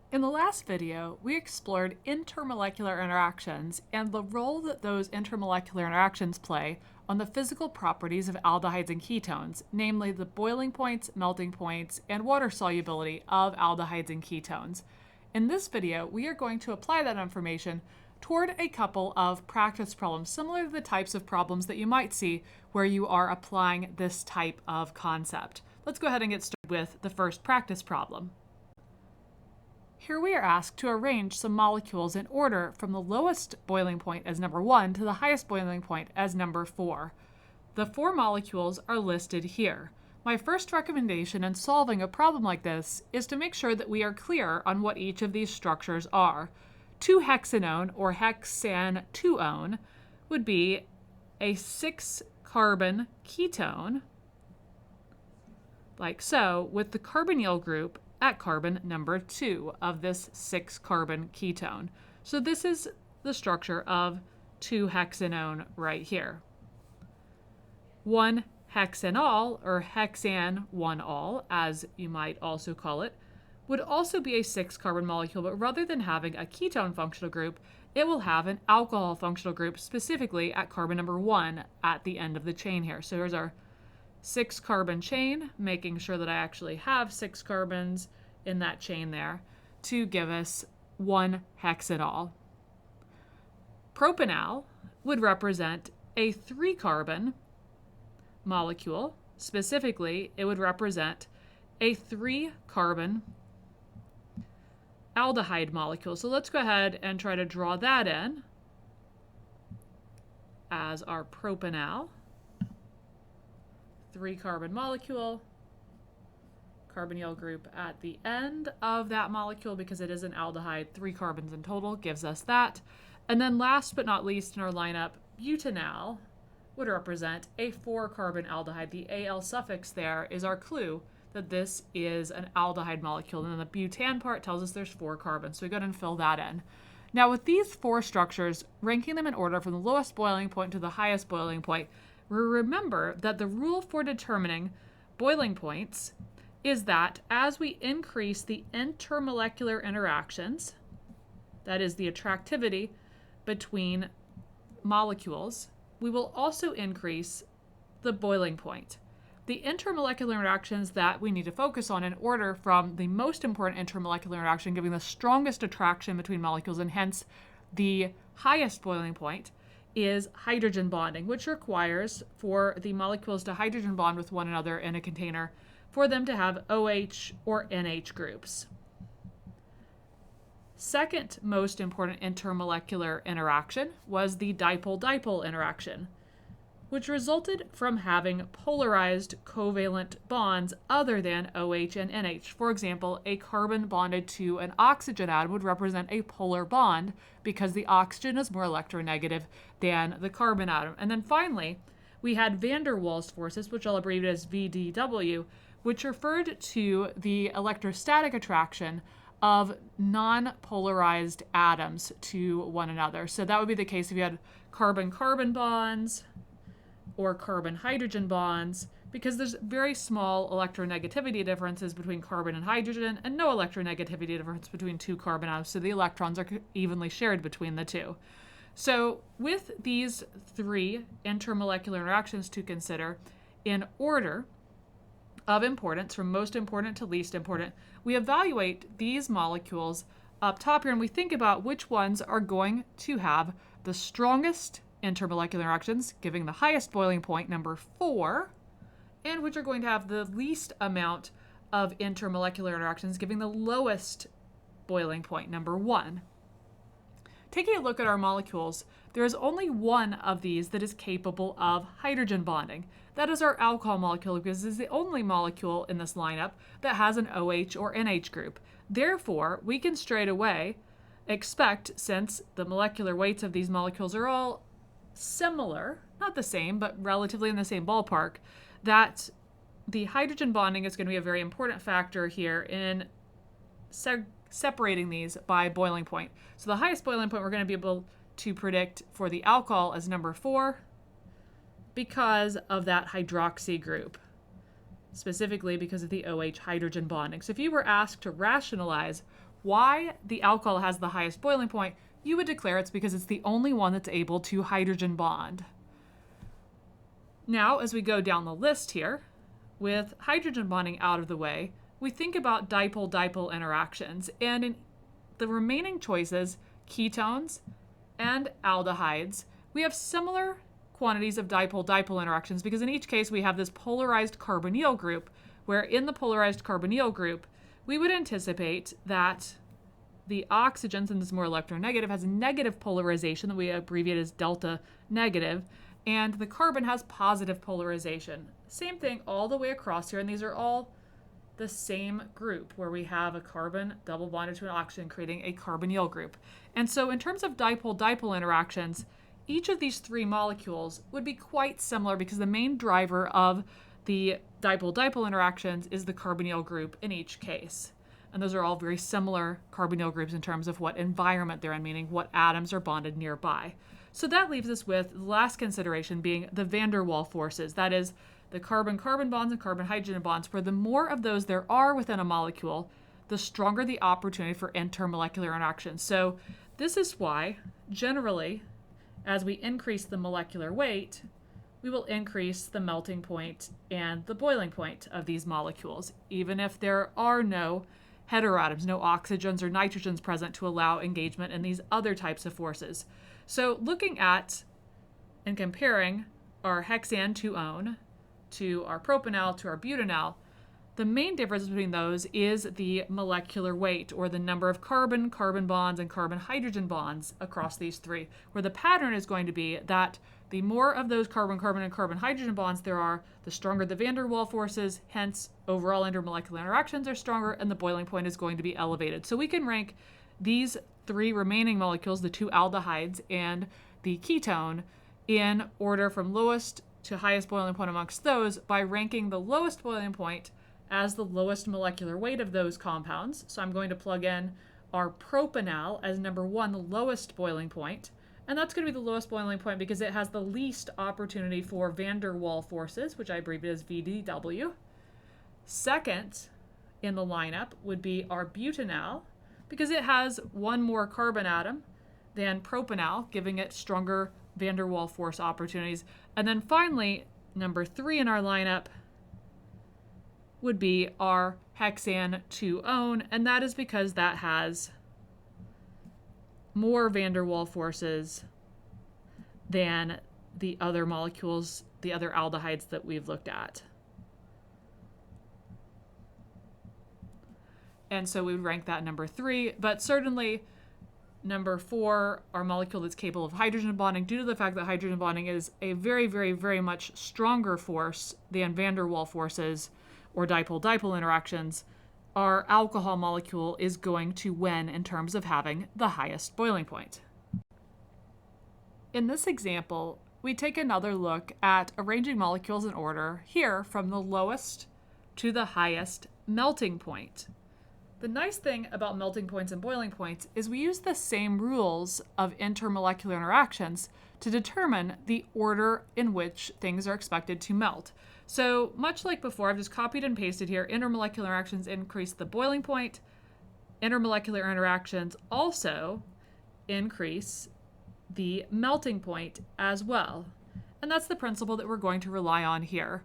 In the last video, we explored intermolecular interactions and the role that those intermolecular interactions play on the physical properties of aldehydes and ketones, namely the boiling points, melting points, and water solubility of aldehydes and ketones. In this video, we are going to apply that information toward a couple of practice problems, similar to the types of problems that you might see where you are applying this type of concept. Let's go ahead and get started with the first practice problem. Here we are asked to arrange some molecules in order from the lowest boiling point as number 1 to the highest boiling point as number 4. The 4 molecules are listed here. My first recommendation in solving a problem like this is to make sure that we are clear on what each of these structures are. 2-hexanone or hexan-2-one would be a 6-carbon ketone, like so, with the carbonyl group at carbon number 2 of this 6-carbon ketone. So this is the structure of 2-hexanone right here. 1-hexanol, or hexan-1-ol, as you might also call it, would also be a 6-carbon molecule, but rather than having a ketone functional group, it will have an alcohol functional group, specifically at carbon number 1 at the end of the chain here. So here's our 6-carbon chain, making sure that I actually have 6 carbons in that chain there to give us 1-hexanol. Propanol would represent a 3-carbon molecule. Specifically, it would represent a 3-carbon aldehyde molecule. So let's go ahead and try to draw that in as our propanol. 3-carbon molecule, carbonyl group at the end of that molecule because it is an aldehyde, 3 carbons in total gives us that. And then last but not least in our lineup, butanol would represent a 4-carbon aldehyde. The Al suffix there is our clue that this is an aldehyde molecule. And then the butan part tells us there's 4 carbons. So we go ahead and fill that in. Now with these 4 structures, ranking them in order from the lowest boiling point to the highest boiling point, remember that the rule for determining boiling points is that as we increase the intermolecular interactions, that is the attractivity between molecules, we will also increase the boiling point. The intermolecular interactions that we need to focus on in order from the most important intermolecular interaction giving the strongest attraction between molecules and hence the highest boiling point is hydrogen bonding, which requires for the molecules to hydrogen bond with one another in a container for them to have OH or NH groups. Second most important intermolecular interaction was the dipole-dipole interaction, which resulted from having polarized covalent bonds other than OH and NH. For example, a carbon bonded to an oxygen atom would represent a polar bond because the oxygen is more electronegative than the carbon atom. And then finally, we had van der Waals forces, which I'll abbreviate as VDW, which referred to the electrostatic attraction of non-polarized atoms to one another. So that would be the case if you had carbon-carbon bonds, or carbon-hydrogen bonds, because there's very small electronegativity differences between carbon and hydrogen and no electronegativity difference between 2 carbon atoms, so the electrons are evenly shared between the two. So with these 3 intermolecular interactions to consider in order of importance, from most important to least important, we evaluate these molecules up top here and we think about which ones are going to have the strongest intermolecular interactions, giving the highest boiling point, number 4, and which are going to have the least amount of intermolecular interactions, giving the lowest boiling point, number 1. Taking a look at our molecules, there is only one of these that is capable of hydrogen bonding. That is our alcohol molecule because it is the only molecule in this lineup that has an OH or NH group. Therefore, we can straight away expect, since the molecular weights of these molecules are all similar, not the same, but relatively in the same ballpark, that the hydrogen bonding is going to be a very important factor here in separating these by boiling point. So the highest boiling point we're going to be able to predict for the alcohol as number 4 because of that hydroxy group. specifically because of the OH hydrogen bonding. So if you were asked to rationalize why the alcohol has the highest boiling point, you would declare it's because it's the only one that's able to hydrogen bond. Now, as we go down the list here, with hydrogen bonding out of the way, we think about dipole-dipole interactions. And in the remaining choices, ketones and aldehydes, we have similar quantities of dipole-dipole interactions because in each case we have this polarized carbonyl group, where in the polarized carbonyl group, we would anticipate that the oxygen, since it's more electronegative, has a negative polarization that we abbreviate as delta negative, and the carbon has positive polarization. Same thing all the way across here, and these are all the same group where we have a carbon double bonded to an oxygen creating a carbonyl group. And so in terms of dipole-dipole interactions, each of these three molecules would be quite similar because the main driver of the dipole-dipole interactions is the carbonyl group in each case. And those are all very similar carbonyl groups in terms of what environment they're in, meaning what atoms are bonded nearby. So that leaves us with the last consideration being the van der Waals forces. That is the carbon-carbon bonds and carbon-hydrogen bonds, where the more of those there are within a molecule, the stronger the opportunity for intermolecular interactions. So this is why, generally, as we increase the molecular weight, we will increase the melting point and the boiling point of these molecules, even if there are no heteroatoms, no oxygens or nitrogens present to allow engagement in these other types of forces. So looking at and comparing our hexane 2-one to our propanal to our butanal, the main difference between those is the molecular weight, or the number of carbon-carbon bonds and carbon-hydrogen bonds across these three, where the pattern is going to be that the more of those carbon-carbon and carbon-hydrogen bonds there are, the stronger the van der Waals forces, hence overall intermolecular interactions are stronger and the boiling point is going to be elevated. So we can rank these three remaining molecules, the two aldehydes and the ketone, in order from lowest to highest boiling point amongst those by ranking the lowest boiling point as the lowest molecular weight of those compounds. So I'm going to plug in our propanal as number 1, the lowest boiling point. And that's going to be the lowest boiling point because it has the least opportunity for van der Waals forces, which I abbreviate as VDW. Second in the lineup would be our butanal, because it has one more carbon atom than propanal, giving it stronger van der Waals force opportunities. And then finally, number 3 in our lineup would be our hexane 2-one, and that is because that has more van der Waals forces than the other molecules, the other aldehydes that we've looked at. And so we would rank that number 3, but certainly number 4, our molecule that's capable of hydrogen bonding, due to the fact that hydrogen bonding is a very, very, very much stronger force than van der Waals forces or dipole-dipole interactions, our alcohol molecule is going to win in terms of having the highest boiling point. In this example, we take another look at arranging molecules in order here from the lowest to the highest melting point. The nice thing about melting points and boiling points is we use the same rules of intermolecular interactions to determine the order in which things are expected to melt. So much like before, I've just copied and pasted here, intermolecular interactions increase the boiling point. Intermolecular interactions also increase the melting point as well. And that's the principle that we're going to rely on here.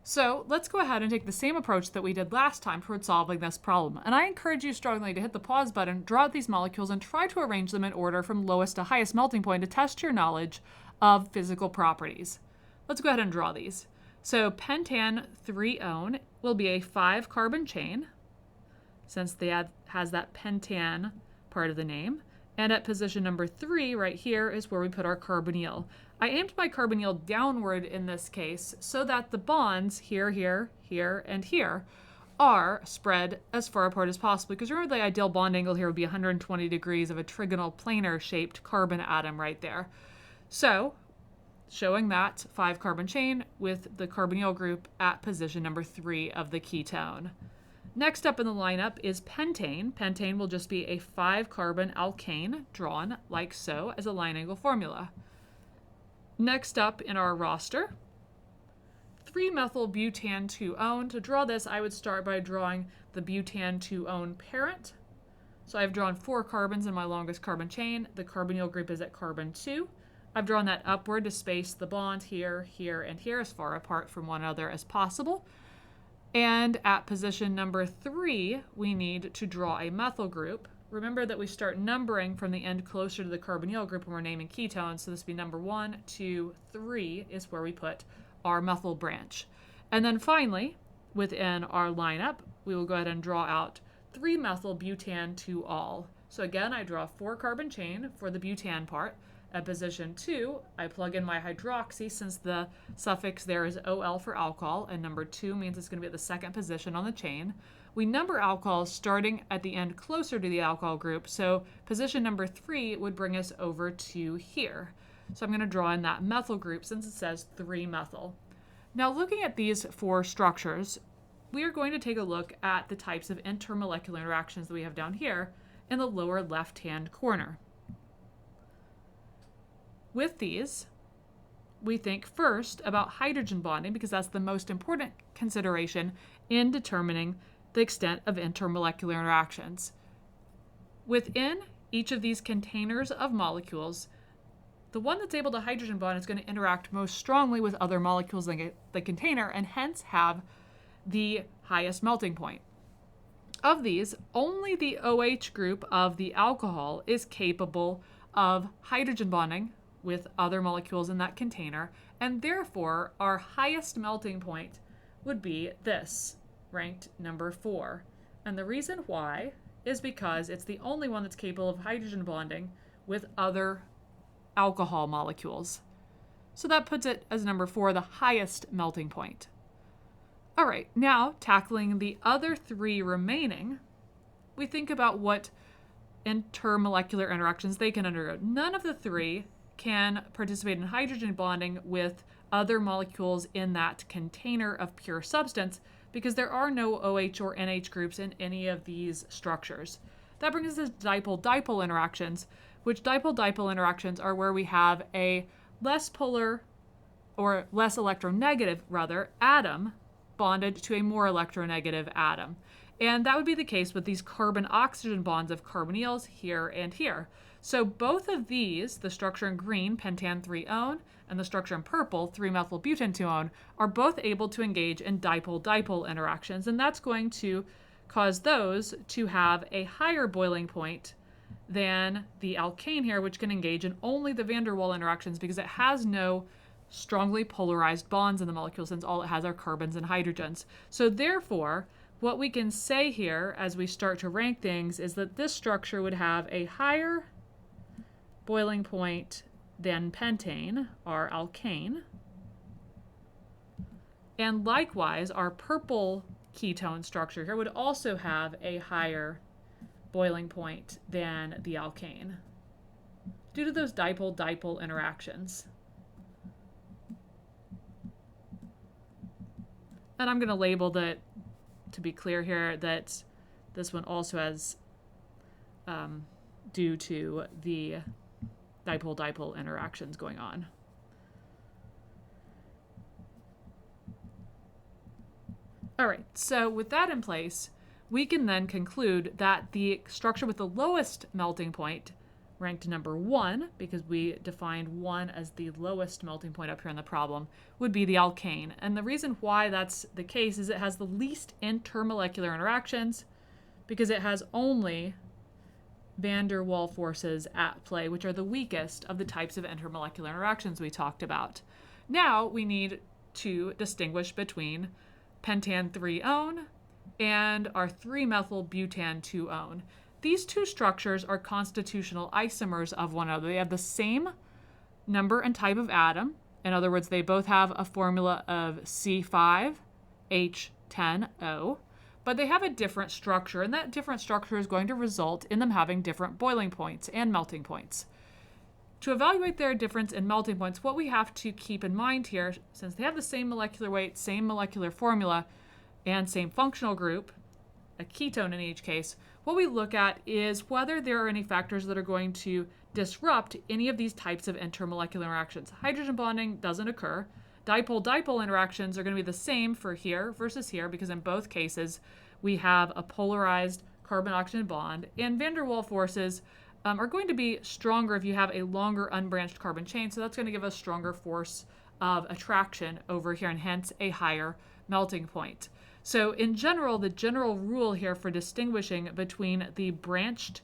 So let's go ahead and take the same approach that we did last time toward solving this problem. And I encourage you strongly to hit the pause button, draw out these molecules, and try to arrange them in order from lowest to highest melting point to test your knowledge of physical properties. Let's go ahead and draw these. So pentane 3-one will be a 5-carbon chain, since they has that pentane part of the name. And at position number 3 right here is where we put our carbonyl. I aimed my carbonyl downward in this case so that the bonds here, here, here, and here are spread as far apart as possible, because remember the ideal bond angle here would be 120 degrees of a trigonal planar shaped carbon atom right there. So showing that 5-carbon chain with the carbonyl group at position number 3 of the ketone. Next up in the lineup is pentane. Pentane will just be a 5-carbon alkane drawn like so as a line angle formula. Next up in our roster, 3-methylbutane 2-one. To draw this, I would start by drawing the butane 2-one parent. So I've drawn 4 carbons in my longest carbon chain. The carbonyl group is at carbon 2. I've drawn that upward to space the bond here, here, and here as far apart from one another as possible. And at position number 3, we need to draw a methyl group. Remember that we start numbering from the end closer to the carbonyl group when we're naming ketones. So this would be number 1, 2, 3 is where we put our methyl branch. And then finally, within our lineup, we will go ahead and draw out 3-methyl-butan-2-ol. So again, I draw a 4-carbon chain for the butan part. At position 2, I plug in my hydroxy since the suffix there is OL for alcohol, and number 2 means it's going to be at the second position on the chain. We number alcohols starting at the end closer to the alcohol group, so position number 3 would bring us over to here. So I'm going to draw in that methyl group since it says 3-methyl. Now looking at these 4 structures, we are going to take a look at the types of intermolecular interactions that we have down here in the lower left-hand corner. With these, we think first about hydrogen bonding because that's the most important consideration in determining the extent of intermolecular interactions. Within each of these containers of molecules, the one that's able to hydrogen bond is going to interact most strongly with other molecules in the container and hence have the highest melting point. Of these, only the OH group of the alcohol is capable of hydrogen bonding with other molecules in that container, and therefore our highest melting point would be this, ranked number 4. And the reason why is because it's the only one that's capable of hydrogen bonding with other alcohol molecules. So that puts it as number 4, the highest melting point. All right, now tackling the other 3 remaining, we think about what intermolecular interactions they can undergo. None of the 3 can participate in hydrogen bonding with other molecules in that container of pure substance because there are no OH or NH groups in any of these structures. That brings us to dipole-dipole interactions, which dipole-dipole interactions are where we have a less polar, or less electronegative rather, atom bonded to a more electronegative atom. And that would be the case with these carbon-oxygen bonds of carbonyls here and here. So both of these, the structure in green, pentane 3-one, and the structure in purple, 3-methyl-butan-2-one, are both able to engage in dipole-dipole interactions, and that's going to cause those to have a higher boiling point than the alkane here, which can engage in only the van der Waals interactions because it has no strongly polarized bonds in the molecule since all it has are carbons and hydrogens. So therefore, what we can say here as we start to rank things is that this structure would have a higher boiling point than pentane, our alkane. And likewise, our purple ketone structure here would also have a higher boiling point than the alkane due to those dipole-dipole interactions. And I'm going to label that, to be clear here, that this one also has, due to the dipole-dipole interactions going on. All right, so with that in place, we can then conclude that the structure with the lowest melting point, ranked number 1, because we defined 1 as the lowest melting point up here in the problem, would be the alkane. And the reason why that's the case is it has the least intermolecular interactions because it has only van der Waals forces at play, which are the weakest of the types of intermolecular interactions we talked about. Now we need to distinguish between pentane 3-one and our 3-methyl-butan-2-one. These two structures are constitutional isomers of one another. They have the same number and type of atom. In other words, they both have a formula of C5H10O, but they have a different structure, and that different structure is going to result in them having different boiling points and melting points. To evaluate their difference in melting points, what we have to keep in mind here, since they have the same molecular weight, same molecular formula, and same functional group, a ketone in each case, what we look at is whether there are any factors that are going to disrupt any of these types of intermolecular interactions. Hydrogen bonding doesn't occur. Dipole-dipole interactions are going to be the same for here versus here because in both cases we have a polarized carbon-oxygen bond, and van der Waals forces are going to be stronger if you have a longer unbranched carbon chain, so that's going to give us stronger force of attraction over here, and hence a higher melting point. So in general, the general rule here for distinguishing between the branched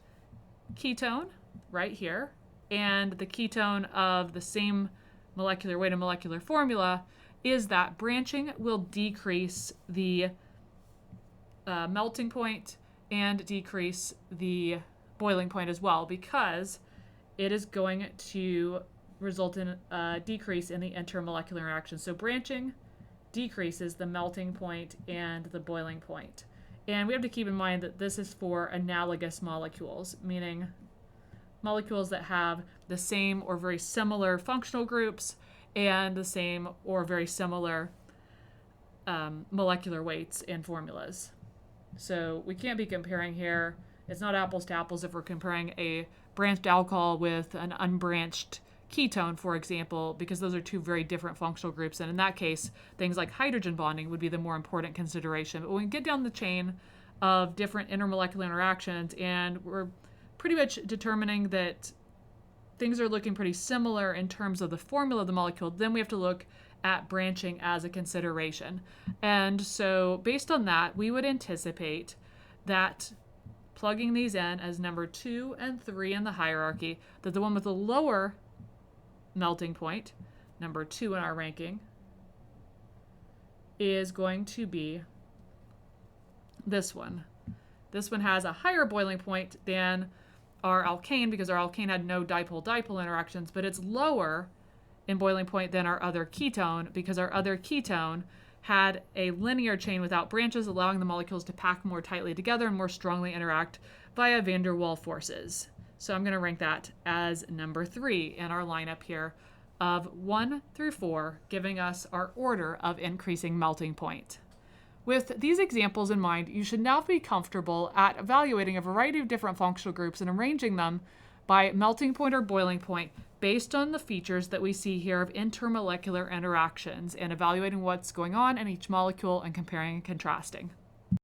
ketone right here and the ketone of the same molecular weight and molecular formula is that branching will decrease the melting point and decrease the boiling point as well, because it is going to result in a decrease in the intermolecular interaction. So branching decreases the melting point and the boiling point. And we have to keep in mind that this is for analogous molecules, meaning molecules that have the same or very similar functional groups and the same or very similar molecular weights and formulas. So we can't be comparing here. It's not apples to apples if we're comparing a branched alcohol with an unbranched ketone, for example, because those are two very different functional groups. And in that case, things like hydrogen bonding would be the more important consideration. But when we get down the chain of different intermolecular interactions and we're pretty much determining that things are looking pretty similar in terms of the formula of the molecule, then we have to look at branching as a consideration. And so based on that, we would anticipate that plugging these in as number 2 and 3 in the hierarchy, that the one with the lower melting point, number 2 in our ranking, is going to be this one. This one has a higher boiling point than our alkane because our alkane had no dipole-dipole interactions, but it's lower in boiling point than our other ketone because our other ketone had a linear chain without branches, allowing the molecules to pack more tightly together and more strongly interact via van der Waals forces. So I'm going to rank that as number 3 in our lineup here of 1 through 4, giving us our order of increasing melting point. With these examples in mind, you should now be comfortable at evaluating a variety of different functional groups and arranging them by melting point or boiling point based on the features that we see here of intermolecular interactions and evaluating what's going on in each molecule and comparing and contrasting.